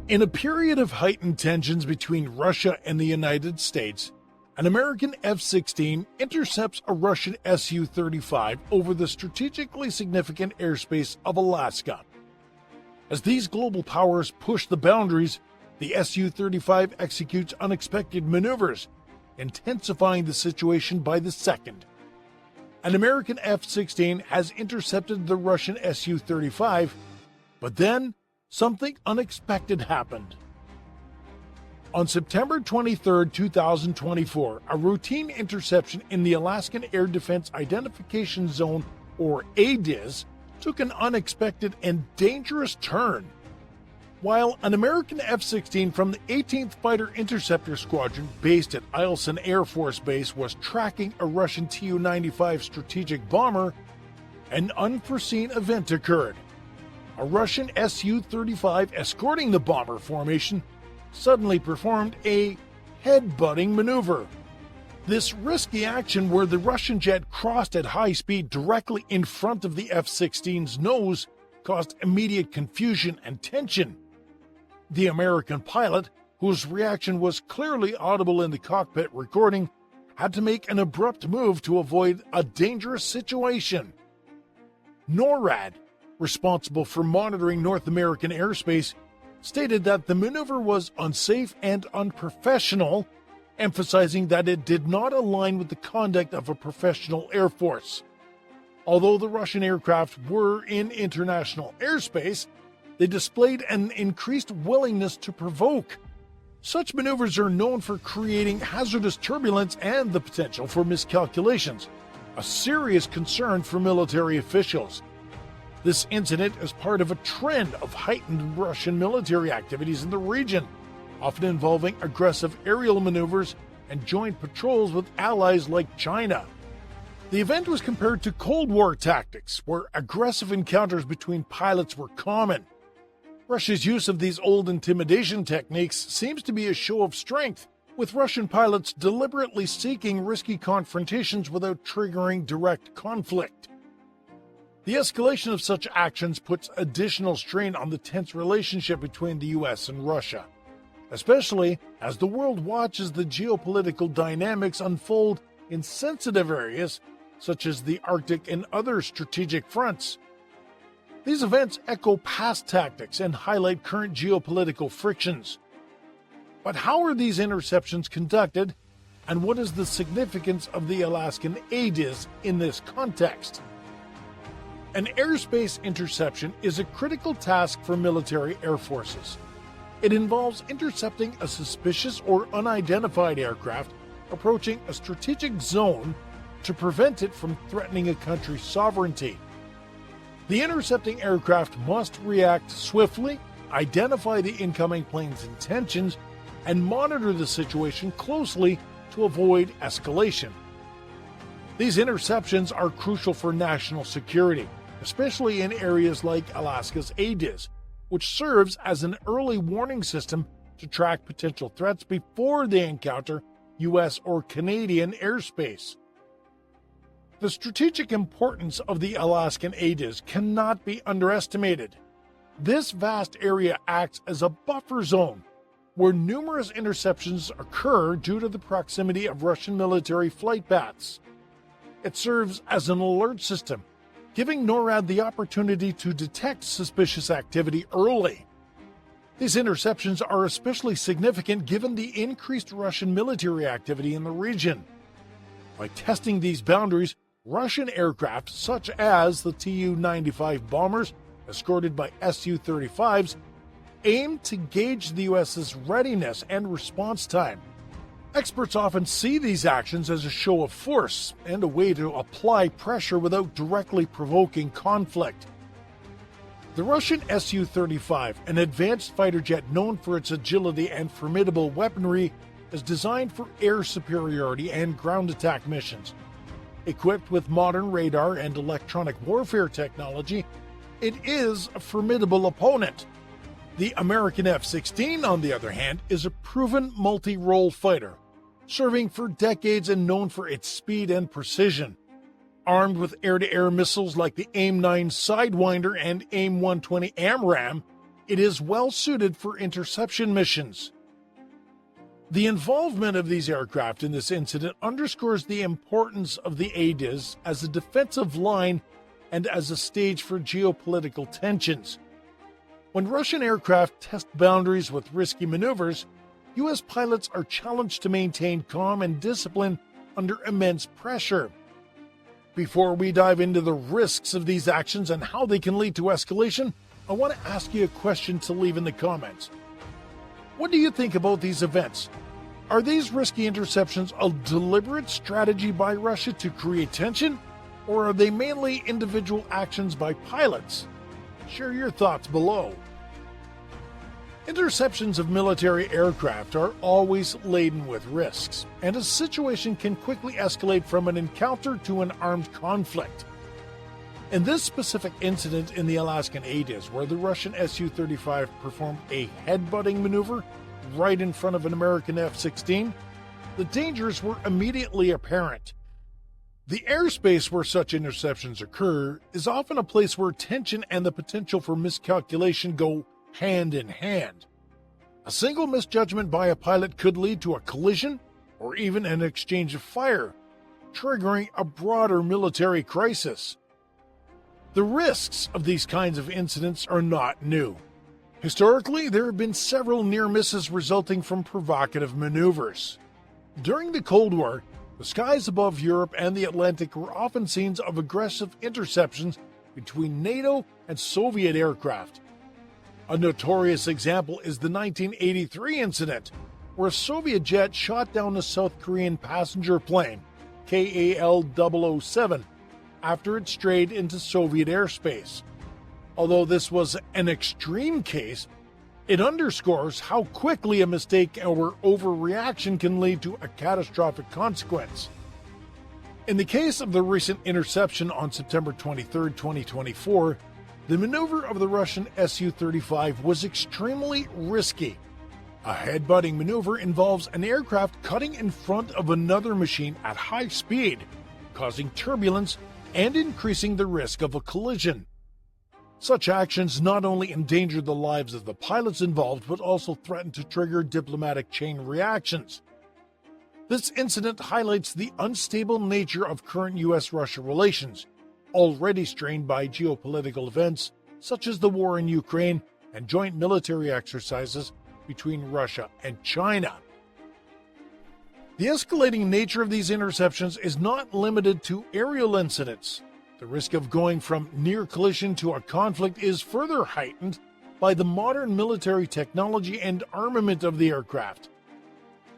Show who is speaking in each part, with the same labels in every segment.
Speaker 1: In a period of heightened tensions between Russia and the United States, an American F-16 intercepts a Russian Su-35 over the strategically significant airspace of Alaska. As these global powers push the boundaries, the Su-35 executes unexpected maneuvers, intensifying the situation by the second. An American F-16 has intercepted the Russian Su-35, but then something unexpected happened. On September 23, 2024, a routine interception in the Alaskan Air Defense Identification Zone, or ADIZ, took an unexpected and dangerous turn. While an American F-16 from the 18th Fighter Interceptor Squadron based at Eielson Air Force Base was tracking a Russian Tu-95 strategic bomber, an unforeseen event occurred. A Russian Su-35 escorting the bomber formation suddenly performed a headbutting maneuver. This risky action, where the Russian jet crossed at high speed directly in front of the F-16's nose, caused immediate confusion and tension. The American pilot, whose reaction was clearly audible in the cockpit recording, had to make an abrupt move to avoid a dangerous situation. NORAD, responsible for monitoring North American airspace, stated that the maneuver was unsafe and unprofessional, emphasizing that it did not align with the conduct of a professional air force. Although the Russian aircraft were in international airspace, they displayed an increased willingness to provoke. Such maneuvers are known for creating hazardous turbulence and the potential for miscalculations, a serious concern for military officials. This incident is part of a trend of heightened Russian military activities in the region, often involving aggressive aerial maneuvers and joint patrols with allies like China. The event was compared to Cold War tactics, where aggressive encounters between pilots were common. Russia's use of these old intimidation techniques seems to be a show of strength, with Russian pilots deliberately seeking risky confrontations without triggering direct conflict. The escalation of such actions puts additional strain on the tense relationship between the US and Russia, especially as the world watches the geopolitical dynamics unfold in sensitive areas such as the Arctic and other strategic fronts. These events echo past tactics and highlight current geopolitical frictions. But how are these interceptions conducted, and what is the significance of the Alaskan ADIZ in this context? An airspace interception is a critical task for military air forces. It involves intercepting a suspicious or unidentified aircraft approaching a strategic zone to prevent it from threatening a country's sovereignty. The intercepting aircraft must react swiftly, identify the incoming plane's intentions, and monitor the situation closely to avoid escalation. These interceptions are crucial for national security, especially in areas like Alaska's ADIZ, which serves as an early warning system to track potential threats before they encounter U.S. or Canadian airspace. The strategic importance of the Alaskan ADIZ cannot be underestimated. This vast area acts as a buffer zone, where numerous interceptions occur due to the proximity of Russian military flight paths. It serves as an alert system, giving NORAD the opportunity to detect suspicious activity early. These interceptions are especially significant given the increased Russian military activity in the region. By testing these boundaries, Russian aircraft such as the Tu-95 bombers, escorted by Su-35s, aim to gauge the U.S.'s readiness and response time. Experts often see these actions as a show of force and a way to apply pressure without directly provoking conflict. The Russian Su-35, an advanced fighter jet known for its agility and formidable weaponry, is designed for air superiority and ground attack missions. Equipped with modern radar and electronic warfare technology, it is a formidable opponent. The American F-16, on the other hand, is a proven multi-role fighter, serving for decades and known for its speed and precision. Armed with air-to-air missiles like the AIM-9 Sidewinder and AIM-120 AMRAAM, it is well suited for interception missions. The involvement of these aircraft in this incident underscores the importance of the ADIZ as a defensive line and as a stage for geopolitical tensions. When Russian aircraft test boundaries with risky maneuvers, U.S. pilots are challenged to maintain calm and discipline under immense pressure. Before we dive into the risks of these actions and how they can lead to escalation, I want to ask you a question to leave in the comments. What do you think about these events? Are these risky interceptions a deliberate strategy by Russia to create tension, or are they mainly individual actions by pilots? Share your thoughts below. Interceptions of military aircraft are always laden with risks, and a situation can quickly escalate from an encounter to an armed conflict. In this specific incident in the Alaskan ADIZ, where the Russian Su-35 performed a headbutting maneuver right in front of an American F-16, the dangers were immediately apparent. The airspace where such interceptions occur is often a place where tension and the potential for miscalculation go hand in hand. A single misjudgment by a pilot could lead to a collision or even an exchange of fire, triggering a broader military crisis. The risks of these kinds of incidents are not new. Historically, there have been several near misses resulting from provocative maneuvers. During the Cold War, the skies above Europe and the Atlantic were often scenes of aggressive interceptions between NATO and Soviet aircraft. A notorious example is the 1983 incident, where a Soviet jet shot down a South Korean passenger plane, KAL-007, after it strayed into Soviet airspace. Although this was an extreme case, it underscores how quickly a mistake or overreaction can lead to a catastrophic consequence. In the case of the recent interception on September 23, 2024, the maneuver of the Russian Su-35 was extremely risky. A headbutting maneuver involves an aircraft cutting in front of another machine at high speed, causing turbulence and increasing the risk of a collision. Such actions not only endanger the lives of the pilots involved, but also threaten to trigger diplomatic chain reactions. This incident highlights the unstable nature of current U.S.-Russia relations, already strained by geopolitical events such as the war in Ukraine and joint military exercises between Russia and China. The escalating nature of these interceptions is not limited to aerial incidents. The risk of going from near collision to a conflict is further heightened by the modern military technology and armament of the aircraft.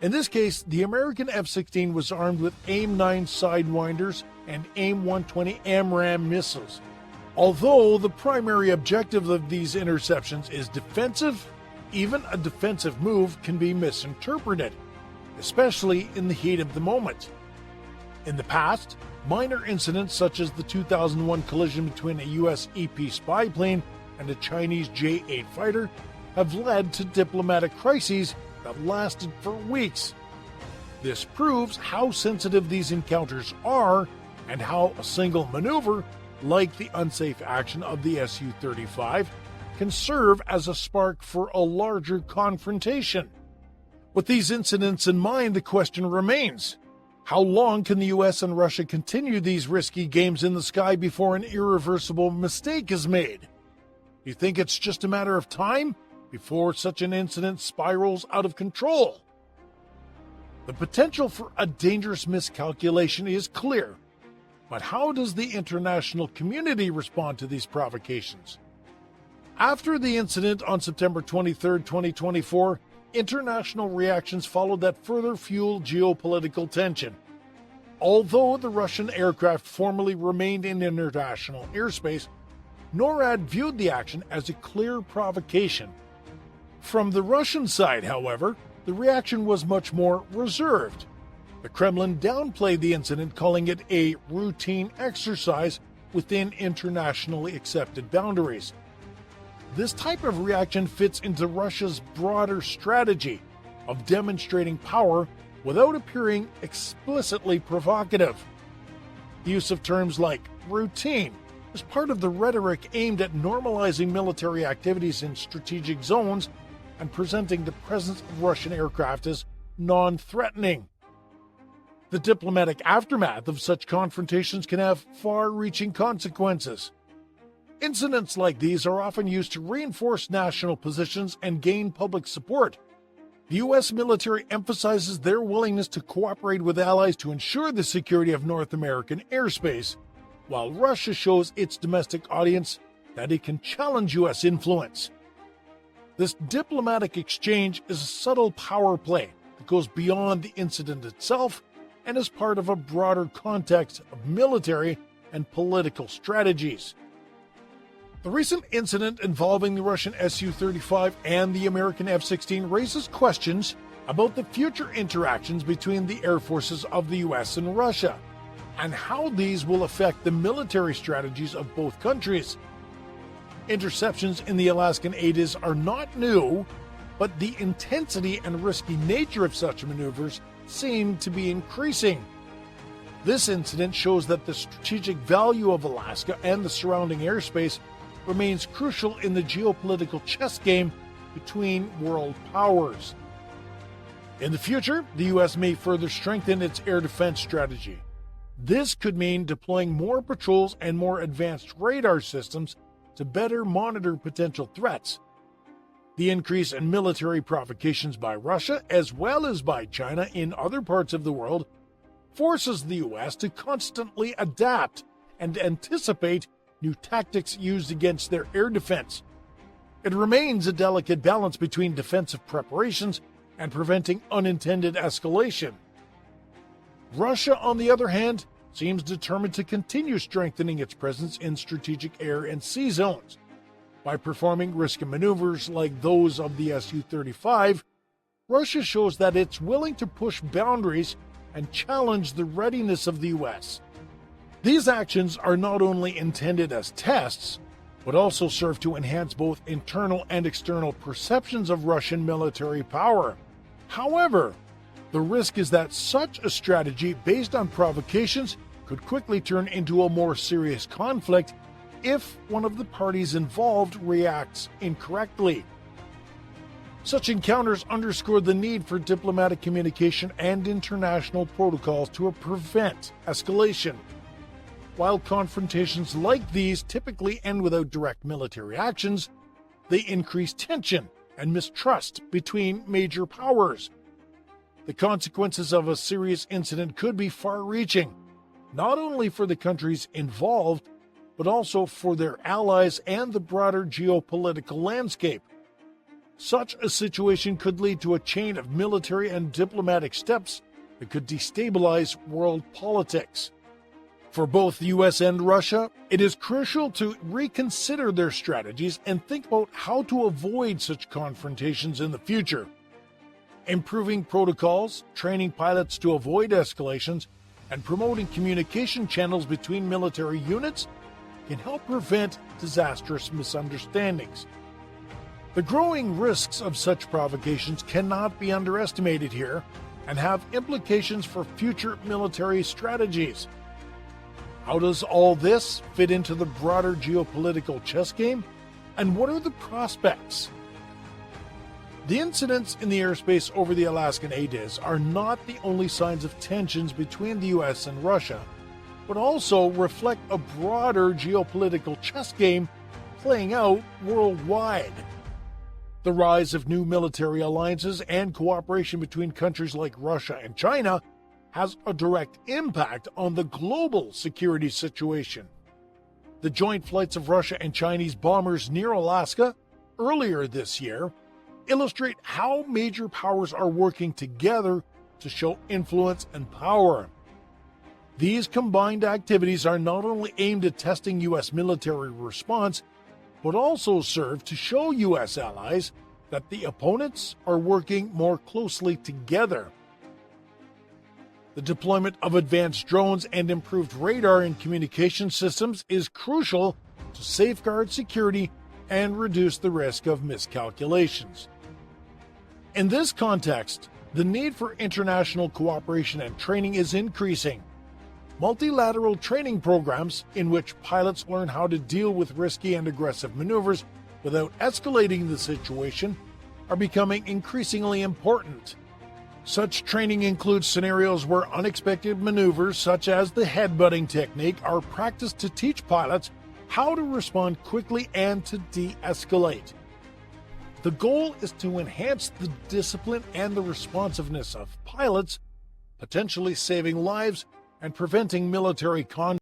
Speaker 1: In this case, the American F-16 was armed with AIM-9 Sidewinders and AIM-120 AMRAAM missiles. Although the primary objective of these interceptions is defensive, even a defensive move can be misinterpreted, especially in the heat of the moment. In the past, minor incidents such as the 2001 collision between a U.S. EP spy plane and a Chinese J-8 fighter have led to diplomatic crises that lasted for weeks. This proves how sensitive these encounters are and how a single maneuver, like the unsafe action of the Su-35, can serve as a spark for a larger confrontation. With these incidents in mind, the question remains: how long can the U.S. and Russia continue these risky games in the sky before an irreversible mistake is made? You think it's just a matter of time before such an incident spirals out of control? The potential for a dangerous miscalculation is clear, but how does the international community respond to these provocations? After the incident on September 23, 2024, international reactions followed that further fueled geopolitical tension. Although the Russian aircraft formally remained in international airspace, NORAD viewed the action as a clear provocation. From the Russian side, however, the reaction was much more reserved. The Kremlin downplayed the incident, calling it a routine exercise within internationally accepted boundaries. This type of reaction fits into Russia's broader strategy of demonstrating power without appearing explicitly provocative. The use of terms like routine, as part of the rhetoric aimed at normalizing military activities in strategic zones and presenting the presence of Russian aircraft as non-threatening. The diplomatic aftermath of such confrontations can have far-reaching consequences. Incidents like these are often used to reinforce national positions and gain public support. The U.S. military emphasizes their willingness to cooperate with allies to ensure the security of North American airspace, while Russia shows its domestic audience that it can challenge U.S. influence. This diplomatic exchange is a subtle power play that goes beyond the incident itself and is part of a broader context of military and political strategies. The recent incident involving the Russian Su-35 and the American F-16 raises questions about the future interactions between the air forces of the U.S. and Russia, and how these will affect the military strategies of both countries. Interceptions in the Alaskan ADIZ are not new, but the intensity and risky nature of such maneuvers seem to be increasing. This incident shows that the strategic value of Alaska and the surrounding airspace remains crucial in the geopolitical chess game between world powers. In the future, the U.S. may further strengthen its air defense strategy. This could mean deploying more patrols and more advanced radar systems to better monitor potential threats. The increase in military provocations by Russia, as well as by China in other parts of the world, forces the U.S. to constantly adapt and anticipate new tactics used against their air defense. It remains a delicate balance between defensive preparations and preventing unintended escalation. Russia, on the other hand, seems determined to continue strengthening its presence in strategic air and sea zones. By performing risky maneuvers like those of the Su-35, Russia shows that it's willing to push boundaries and challenge the readiness of the U.S. These actions are not only intended as tests, but also serve to enhance both internal and external perceptions of Russian military power. However, the risk is that such a strategy based on provocations could quickly turn into a more serious conflict if one of the parties involved reacts incorrectly. Such encounters underscore the need for diplomatic communication and international protocols to prevent escalation. While confrontations like these typically end without direct military actions, they increase tension and mistrust between major powers. The consequences of a serious incident could be far-reaching, not only for the countries involved, but also for their allies and the broader geopolitical landscape. Such a situation could lead to a chain of military and diplomatic steps that could destabilize world politics. For both the US and Russia, it is crucial to reconsider their strategies and think about how to avoid such confrontations in the future. Improving protocols, training pilots to avoid escalations, and promoting communication channels between military units can help prevent disastrous misunderstandings. The growing risks of such provocations cannot be underestimated here and have implications for future military strategies. How does all this fit into the broader geopolitical chess game, and what are the prospects? The incidents in the airspace over the Alaskan ADIZ are not the only signs of tensions between the US and Russia, but also reflect a broader geopolitical chess game playing out worldwide. The rise of new military alliances and cooperation between countries like Russia and China has a direct impact on the global security situation. The joint flights of Russia and Chinese bombers near Alaska earlier this year illustrate how major powers are working together to show influence and power. These combined activities are not only aimed at testing U.S. military response, but also serve to show U.S. allies that the opponents are working more closely together. The deployment of advanced drones and improved radar and communication systems is crucial to safeguard security and reduce the risk of miscalculations. In this context, the need for international cooperation and training is increasing. Multilateral training programs, in which pilots learn how to deal with risky and aggressive maneuvers without escalating the situation, are becoming increasingly important. Such training includes scenarios where unexpected maneuvers, such as the headbutting technique, are practiced to teach pilots how to respond quickly and to de-escalate. The goal is to enhance the discipline and the responsiveness of pilots, potentially saving lives and preventing military conflict.